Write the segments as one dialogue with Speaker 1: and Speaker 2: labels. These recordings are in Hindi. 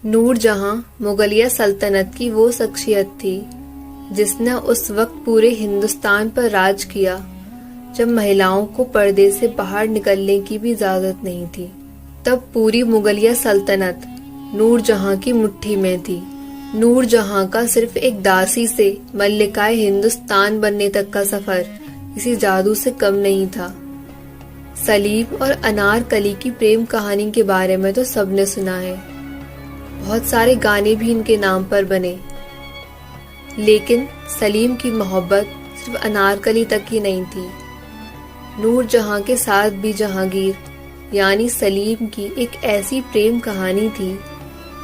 Speaker 1: नूरजहां मुगलिया सल्तनत की वो शख्सियत थी जिसने उस वक्त पूरे हिंदुस्तान पर राज किया जब महिलाओं को पर्दे से बाहर निकलने की भी इजाजत नहीं थी। तब पूरी मुगलिया सल्तनत नूरजहां की मुट्ठी में थी। नूरजहां का सिर्फ एक दासी से मल्लिकाए हिंदुस्तान बनने तक का सफर किसी जादू से कम नहीं था। सलीम और अनारकली की प्रेम कहानी के बारे में तो सबने सुना है, बहुत सारे गाने भी इनके नाम पर बने। लेकिन सलीम की मोहब्बत सिर्फ अनारकली तक ही नहीं थी। नूरजहां के साथ भी जहांगीर यानी सलीम की एक ऐसी प्रेम कहानी थी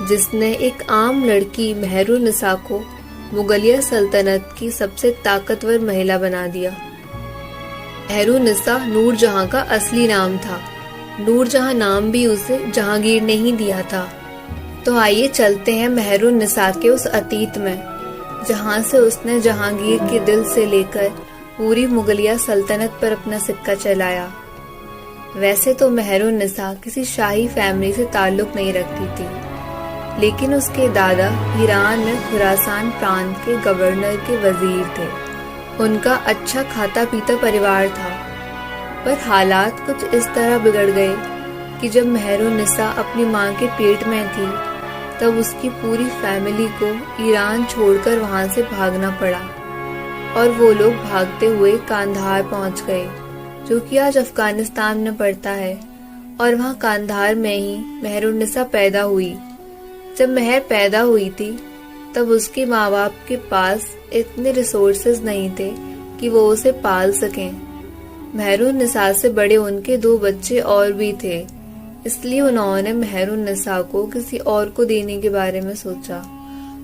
Speaker 1: जिसने एक आम लड़की मेहरुन्निसा को मुगलिया सल्तनत की सबसे ताकतवर महिला बना दिया। मेहरुन्निसा नूरजहां का असली नाम था। नूरजहां नाम भी उसे जहांगीर ने ही दिया था। तो आइए चलते हैं मेहरुन्निसा के उस अतीत में जहां से उसने जहांगीर के दिल से लेकर पूरी मुगलिया सल्तनत पर अपना सिक्का चलाया। वैसे तो मेहरुन्निसा किसी शाही फैमिली से ताल्लुक नहीं रखती थी, लेकिन उसके दादा ईरान में खुरासान प्रांत के गवर्नर के वजीर थे। उनका अच्छा खाता पीता परिवार था, पर हालात कुछ इस तरह बिगड़ गए कि जब मेहरुन्निसा अपनी मां के पेट में थी तब उसकी पूरी फैमिली को ईरान छोड़कर वहां से भागना पड़ा और वो लोग भागते हुए कांधार पहुंच गए, जो कि आज अफगानिस्तान में पड़ता है। और वहां कांधार में ही मेहरुन्निसा पैदा हुई। जब महर पैदा हुई थी तब उसके माँ बाप के पास इतने रिसोर्सेज नहीं थे कि वो उसे पाल सकें। मेहरुन्निसा से बड़े उनके 2 बच्चे और भी थे, इसलिए उन्होंने मेहरुन्निसा को किसी और को देने के बारे में सोचा।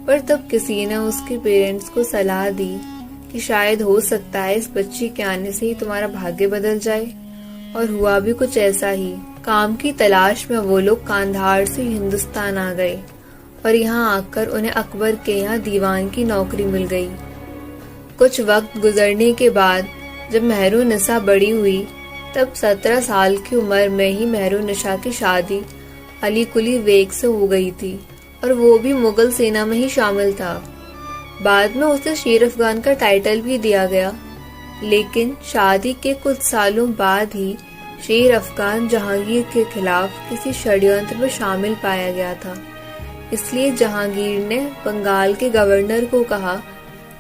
Speaker 1: पर तब किसी ने उसके पेरेंट्स को सलाह दी कि शायद हो सकता है इस बच्ची के आने से ही तुम्हारा भाग्य बदल जाए। और हुआ भी कुछ ऐसा ही। काम की तलाश में वो लोग कांधार से हिंदुस्तान आ गए और यहाँ आकर उन्हें अकबर के यहाँ दीवान की नौकरी मिल गई। कुछ वक्त गुजरने के बाद जब मेहरुन्निसा बड़ी हुई तब 17 साल की उम्र में ही मेहरुन्निसा की शादी अली कुली बेग से हो गई थी और वो भी मुगल सेना में ही शामिल था। बाद में उसे शेर अफगान का टाइटल भी दिया गया, लेकिन शादी के कुछ सालों बाद ही शेर अफगान जहांगीर के खिलाफ किसी षड्यंत्र में शामिल पाया गया था। इसलिए जहांगीर ने बंगाल के गवर्नर को कहा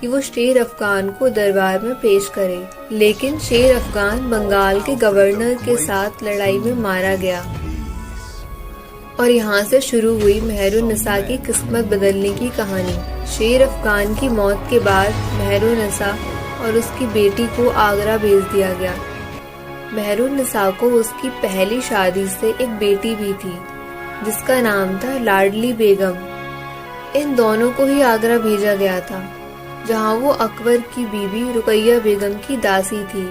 Speaker 1: कि वो शेर अफगान को दरबार में पेश करे, लेकिन शेर अफगान बंगाल के गवर्नर के साथ लड़ाई में मारा गया। और यहाँ से शुरू हुई मेहरुन्निसा की किस्मत बदलने की कहानी। शेर अफगान की मौत के बाद मेहरुन्निसा और उसकी बेटी को आगरा भेज दिया गया। मेहरुन्निसा को उसकी पहली शादी से एक बेटी भी थी जिसका नाम था लाडली बेगम। इन दोनों को ही आगरा भेजा गया था, जहां वो अकबर की बीबी रुकैया बेगम की दासी थी।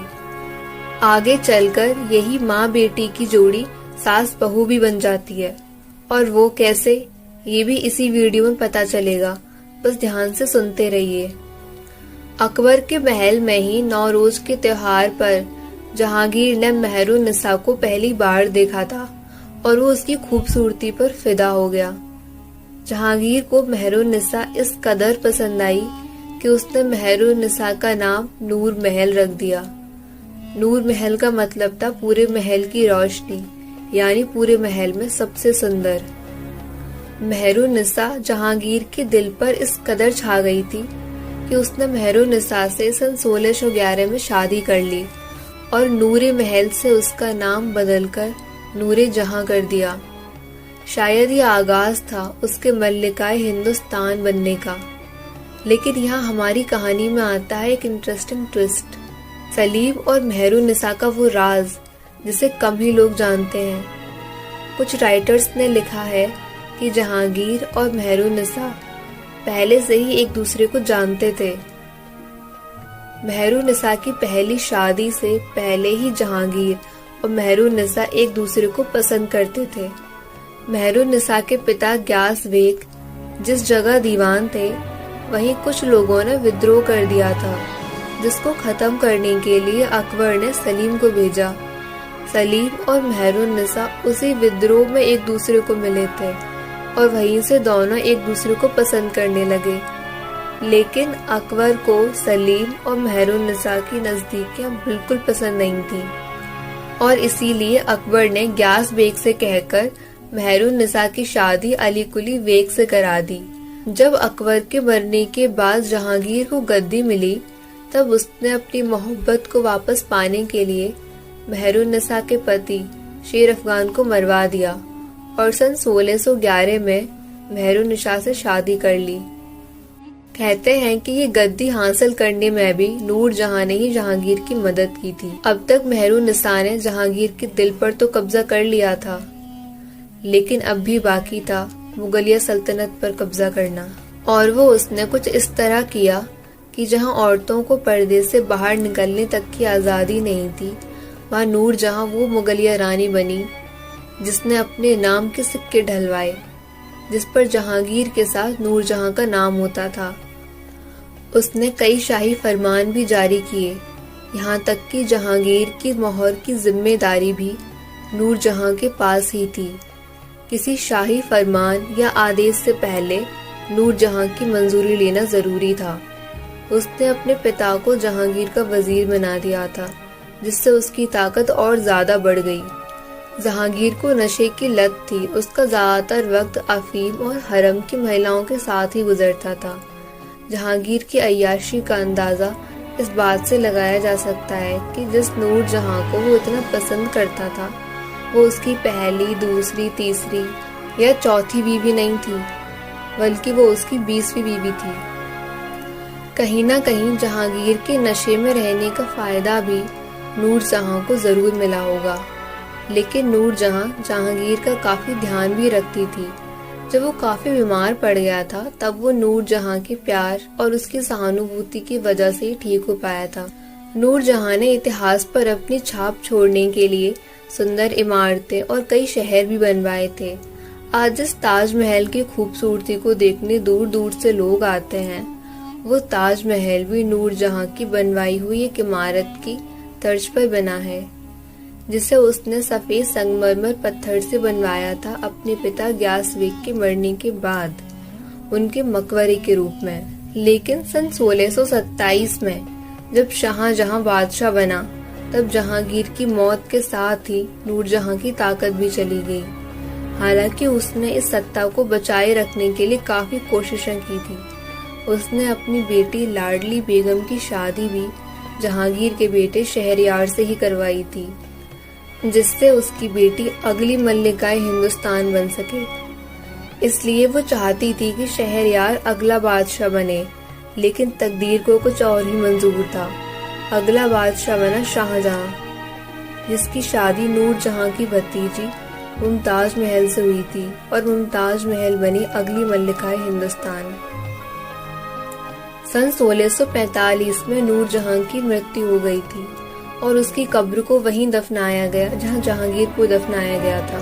Speaker 1: आगे चलकर यही माँ बेटी की जोड़ी सास बहू भी बन जाती है, और वो कैसे, ये भी इसी वीडियो में पता चलेगा, बस ध्यान से सुनते रहिए। अकबर के महल में ही नौरोज के त्योहार पर जहांगीर ने मेहरुन्निसा को पहली बार देखा था और वो उसकी खूबसूरती पर फिदा हो गया। जहांगीर को मेहरुन्निसा इस कदर पसंद आई कि उसने मेहरुन्निसा का नाम नूर महल रख दिया। नूर महल का मतलब था पूरे महल की रोशनी, यानी पूरे महल में सबसे सुंदर। मेहरुन्निसा जहांगीर के दिल पर इस कदर छा गई थी कि उसने मेहरुन्निसा से सन 1611 में शादी कर ली और नूरे महल से उसका नाम बदलकर नूरे जहां कर दिया। शायद ये आगाज था उसके मल्लिकाए हिंदुस्तान बनने का। लेकिन यहाँ हमारी कहानी में आता है एक इंटरेस्टिंग ट्विस्ट। सलीम और मेहरुन्निसा का वो राज जिसे कम ही लोग जानते हैं। कुछ राइटर्स ने लिखा है कि जहांगीर और मेहरुन्निसा पहले से ही एक दूसरे को जानते थे। मेहरुन्निसा की पहली शादी से पहले ही जहांगीर और मेहरुन्निसा एक दूसरे को पसंद करते थे। मेहरुन्निसा के पिता ग्यास बेग जिस जगह दीवान थे, वहीं कुछ लोगों ने विद्रोह कर दिया था, जिसको खत्म करने के लिए अकबर ने सलीम को भेजा। सलीम और मेहरुन्निसा उसी विद्रोह में एक दूसरे को मिले थे और वहीं से दोनों एक दूसरे को पसंद करने लगे। लेकिन अकबर को सलीम और मेहरुन्निसा की नज़दीकियां बिल्कुल पसंद नहीं थी और इसीलिए अकबर ने ग्यास बेग से कहकर मेहरुन्निसा की शादी अली कुली बेग से करा दी। जब अकबर के मरने के बाद जहांगीर को गद्दी मिली तब उसने अपनी मोहब्बत को वापस पाने के लिए मेहरुन्निसा के पति शेर अफगान को मरवा दिया और सन 1611 में मेहरुन्निसा से शादी कर ली। कहते हैं कि ये गद्दी हासिल करने में भी नूरजहां ने ही जहांगीर की मदद की थी। अब तक मेहरुन्निसा ने जहांगीर के दिल पर तो कब्जा कर लिया था, लेकिन अब भी बाकी था मुगलिया सल्तनत पर कब्जा करना। और वो उसने कुछ इस तरह किया कि जहां औरतों को पर्दे से बाहर निकलने तक की आज़ादी नहीं थी, वहां नूरजहां वो मुगलिया रानी बनी जिसने अपने नाम के सिक्के ढलवाए, जिस पर जहांगीर के साथ नूरजहां का नाम होता था। उसने कई शाही फरमान भी जारी किए, यहाँ तक कि जहांगीर की मोहर की जिम्मेदारी भी नूरजहां के पास ही थी। किसी शाही फरमान या आदेश से पहले नूरजहां की मंजूरी लेना जरूरी था। उसने अपने पिता को जहांगीर का वजीर बना दिया था, जिससे उसकी ताकत और ज्यादा बढ़ गई। जहांगीर को नशे की लत थी। उसका ज्यादातर वक्त अफीम और हरम की महिलाओं के साथ ही गुजरता था। जहांगीर की अय्याशी का अंदाजा इस बात से लगाया जा सकता है कि जिस नूरजहां को वो इतना पसंद करता था, वो उसकी पहली, दूसरी, तीसरी या चौथी बीवी नहीं थी, बल्कि वो उसकी 20वीं बीवी थी। कहीं ना कहीं जहांगीर के नशे में रहने का फायदा भी नूरजहां को जरूर मिला होगा, लेकिन नूरजहां जहांगीर का काफी ध्यान भी रखती थी। जब वो काफी बीमार पड़ गया था, तब वो नूरजहां के प्यार और उसकी सहानुभूति की वजह से ही ठीक हो पाया था। नूरजहां ने इतिहास पर अपनी छाप छोड़ने के लिए सुंदर इमारतें और कई शहर भी बनवाए थे। आज जिस ताजमहल की खूबसूरती को देखने दूर दूर से लोग आते हैं, वो ताजमहल भी नूरजहां की बनवाई हुई एक इमारत की तर्ज पर बना है, जिसे उसने सफेद संगमरमर पत्थर से बनवाया था अपने पिता ग्यास बेग के मरने के बाद उनके मकबरे के रूप में। लेकिन सन 1627 में जब शाहजहां बादशाह बना, तब जहांगीर की मौत के साथ ही नूरजहां की ताकत भी चली गई। हालांकि उसने इस सत्ता को बचाए रखने के लिए काफी कोशिशें की थी। उसने अपनी बेटी लाडली बेगम की शादी भी जहांगीर के बेटे शहरयार से ही करवाई थी, जिससे उसकी बेटी अगली मल्लिकाए हिंदुस्तान बन सके। इसलिए वो चाहती थी कि शहरयार अगला बादशाह बने, लेकिन तकदीर को कुछ और ही मंजूर था। अगला बादशाह बना शाहजहां, जिसकी शादी नूरजहां की भतीजी मुमताज महल से हुई थी और मुमताज महल बनी अगली मल्लिकाए हिंदुस्तान। सन 1645 में नूरजहां की मृत्यु हो गई थी और उसकी कब्र को वहीं दफनाया गया जहां जहांगीर को दफनाया गया था।